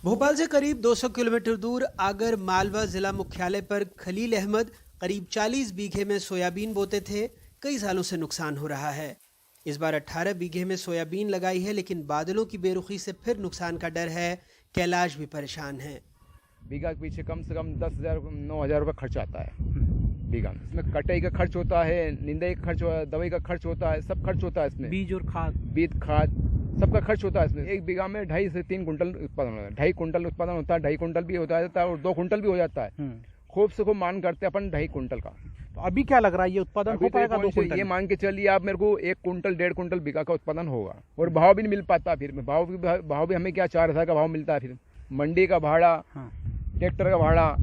भोपाल से करीब 200 किलोमीटर दूर आगर मालवा जिला मुख्यालय पर खलील अहमद करीब 40 बीघे में सोयाबीन बोते थे। कई सालों से नुकसान हो रहा है। इस बार 18 बीघे में सोयाबीन लगाई है, लेकिन बादलों की बेरुखी से फिर नुकसान का डर है। कैलाश भी परेशान है। बीघा के पीछे कम से कम 10,000 9,000 रुपये खर्च आता है बीघा में। इसमें कटाई का खर्च होता है, निंदाई का खर्च होता है, दवाई का खर्च होता है, सब खर्च होता है इसमें। बीज और खाद सबका खर्च होता है इसमें। एक बीघा में 2.5 से 3 कुंटल उत्पादन होता है। 2.5 कुंटल उत्पादन होता है, 2.5 कुंटल भी होता है और 2 कुंटल भी हो जाता है। खूब से खूब मान करते हैं अपन 2.5 कुंटल का। तो अभी क्या लग रहा है, ये उत्पादन हो पाएगा 2 कुंटल? ये मान के चलिए आप मेरे को 1 कुंटल 1.5 कुंटल बीघा का उत्पादन होगा। और भाव भी नहीं मिल पाता। फिर भाव भी हमें क्या 4,000 का भाव मिलता है। फिर मंडी का भाड़ा, ट्रैक्टर का भाड़ा,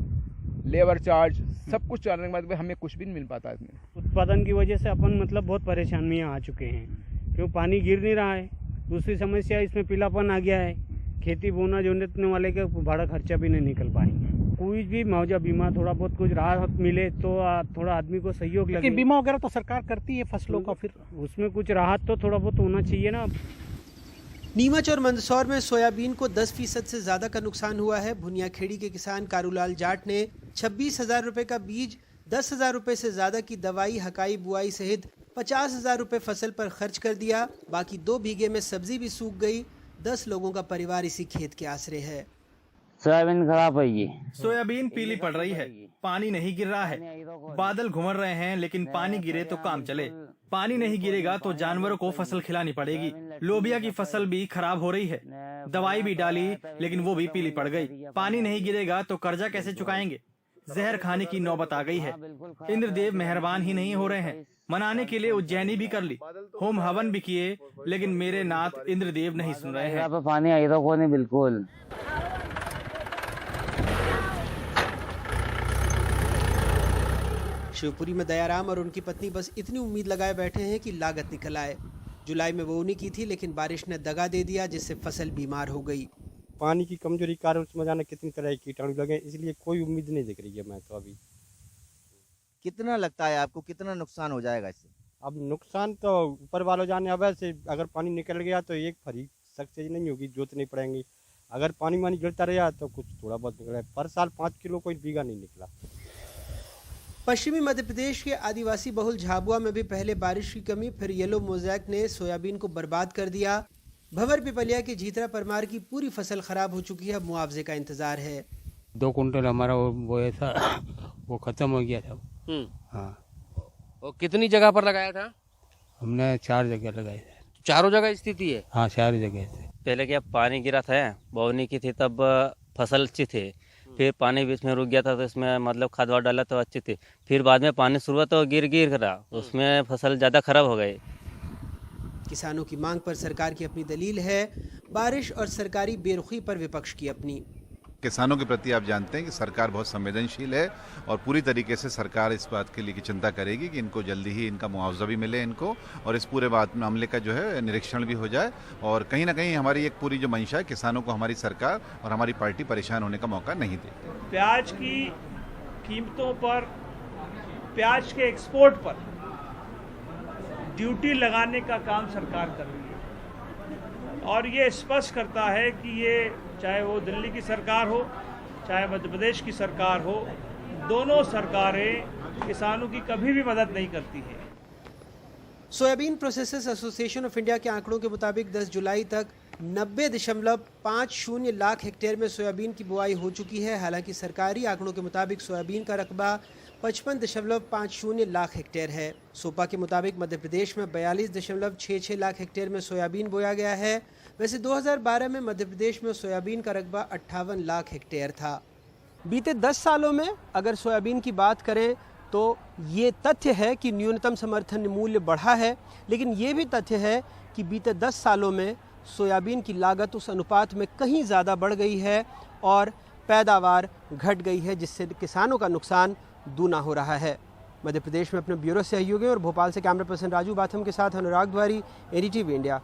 लेबर चार्ज, सब कुछ चलने के बाद हमें कुछ भी नहीं मिल पाता इसमें। उत्पादन की वजह से अपन मतलब बहुत परेशानियाँ आ चुके हैं, क्यों पानी गिर नहीं रहा है। दूसरी समस्या इसमें पीलापन आ गया है। खेती बोना जोतने वाले का भाड़ा खर्चा भी नहीं निकल पाएंगे। कोई भी मुआवजा बीमा थोड़ा बहुत कुछ राहत मिले तो थोड़ा आदमी को सहयोग लगे। बीमा वगैरह तो सरकार करती है फसलों का, फिर उसमें कुछ राहत तो थोड़ा बहुत होना चाहिए ना। नीमच और मंदसौर में सोयाबीन को 10% से ज्यादा का नुकसान हुआ है। भुनियाखेड़ी के किसान कारूलाल जाट ने 26,000 रुपए का बीज, 10,000 रुपए से ज्यादा की दवाई, हकाई बुआई सहित 50,000 रुपए फसल पर खर्च कर दिया। बाकी 2 बीघे में सब्जी भी सूख गई। 10 लोगों का परिवार इसी खेत के आसरे है। सोयाबीन खराब है। ये सोयाबीन पीली पड़ रही है, पानी नहीं गिर रहा है। बादल घुमर रहे हैं, लेकिन पानी गिरे तो काम चले। पानी नहीं गिरेगा तो जानवरों को फसल खिलानी पड़ेगी। लोबिया की फसल भी खराब हो रही है। दवाई भी डाली, लेकिन वो भी पीली पड़ गई। पानी नहीं गिरेगा तो कर्जा कैसे चुकाएंगे? जहर खाने की नौबत आ गई है। इंद्रदेव मेहरबान ही नहीं हो रहे हैं। मनाने के लिए उज्जैनी भी कर ली, होम हवन भी किए, लेकिन मेरे नाथ इंद्रदेव नहीं सुन रहे हैं। पानी आई तो नहीं बिल्कुल। शिवपुरी में दयाराम और उनकी पत्नी बस इतनी उम्मीद लगाए बैठे हैं कि लागत निकल आए। जुलाई में बोवनी की थी, लेकिन बारिश ने दगा दे दिया, जिससे फसल बीमार हो गई। पानी की कमजोरी के कारण उसमें जाने कितनी तरह के कीटाणु लगे, इसलिए कोई उम्मीद नहीं दिख रही है। मैं तो अभी कितना लगता है आपको, कितना नुकसान हो जाएगा इससे? अब नुकसान तो ऊपर वालों जाने। अब ऐसे अगर पानी निकल गया तो एक फरी सक्सेस नहीं होगी, जोतनी पड़ेंगी। अगर पानी गिरता रहा तो कुछ थोड़ा बहुत निकला। पर साल 5 किलो कोई बीघा नहीं निकला। पश्चिमी मध्य प्रदेश के आदिवासी बहुल झाबुआ में भी पहले बारिश की कमी, फिर येलो मोज़ैक ने सोयाबीन को बर्बाद कर दिया। भंवर पिपलिया के जीतरा परमार की पूरी फसल खराब हो चुकी है। मुआवजे का इंतजार है। 2 कुंटल हमारा वो ऐसा वो खत्म हो गया था। हाँ। और कितनी जगह पर लगाया था? हमने 4 जगह लगाए थे। चारों जगह स्थिति है? हाँ, 4 जगह से। पहले क्या पानी गिरा था, बोवनी की थी तब फसल अच्छी थी। फिर पानी बीच में रुक गया था तो इसमें मतलब खाद वाद डाला तो अच्छी थी। फिर बाद में पानी शुरुआत तो गिर रहा, उसमें फसल ज़्यादा खराब हो गई। किसानों की मांग पर सरकार की अपनी दलील है, बारिश और सरकारी बेरुखी पर विपक्ष की अपनी। किसानों के प्रति आप जानते हैं कि सरकार बहुत संवेदनशील है और पूरी तरीके से सरकार इस बात के लिए की चिंता करेगी कि इनको जल्दी ही इनका मुआवजा भी मिले इनको, और इस पूरे मामले का जो है निरीक्षण भी हो जाए। और कहीं ना कहीं हमारी एक पूरी जो मंशा है, किसानों को हमारी सरकार और हमारी पार्टी परेशान होने का मौका नहीं देती। प्याज की कीमतों पर, प्याज के एक्सपोर्ट पर ड्यूटी लगाने का काम सरकार कर रही है, और ये स्पष्ट करता है कि ये चाहे वो दिल्ली की सरकार हो, चाहे मध्य प्रदेश की सरकार हो, दोनों सरकारें किसानों की कभी भी मदद नहीं करती है। Soybean processors association of India के आंकड़ों के मुताबिक 10 जुलाई तक 90.50 लाख हेक्टेयर में सोयाबीन की बुआई हो चुकी है। हालांकि सरकारी आंकड़ों के मुताबिक सोयाबीन का रकबा 55.50 लाख हेक्टेयर है। सोपा के मुताबिक मध्य प्रदेश में 42.66 लाख हेक्टेयर में सोयाबीन बोया गया है। वैसे 2012 में मध्य प्रदेश में सोयाबीन का रकबा 58 लाख हेक्टेयर था। बीते 10 सालों में अगर सोयाबीन की बात करें तो ये तथ्य है कि न्यूनतम समर्थन मूल्य बढ़ा है, लेकिन ये भी तथ्य है कि बीते 10 सालों में सोयाबीन की लागत उस अनुपात में कहीं ज़्यादा बढ़ गई है और पैदावार घट गई है, जिससे किसानों का नुकसान दूना हो रहा है। मध्य प्रदेश में अपने ब्यूरो सहयोगी और भोपाल से कैमरा पर्सन राजू बाथम के साथ अनुराग द्वारी, एनडीटीवी इंडिया।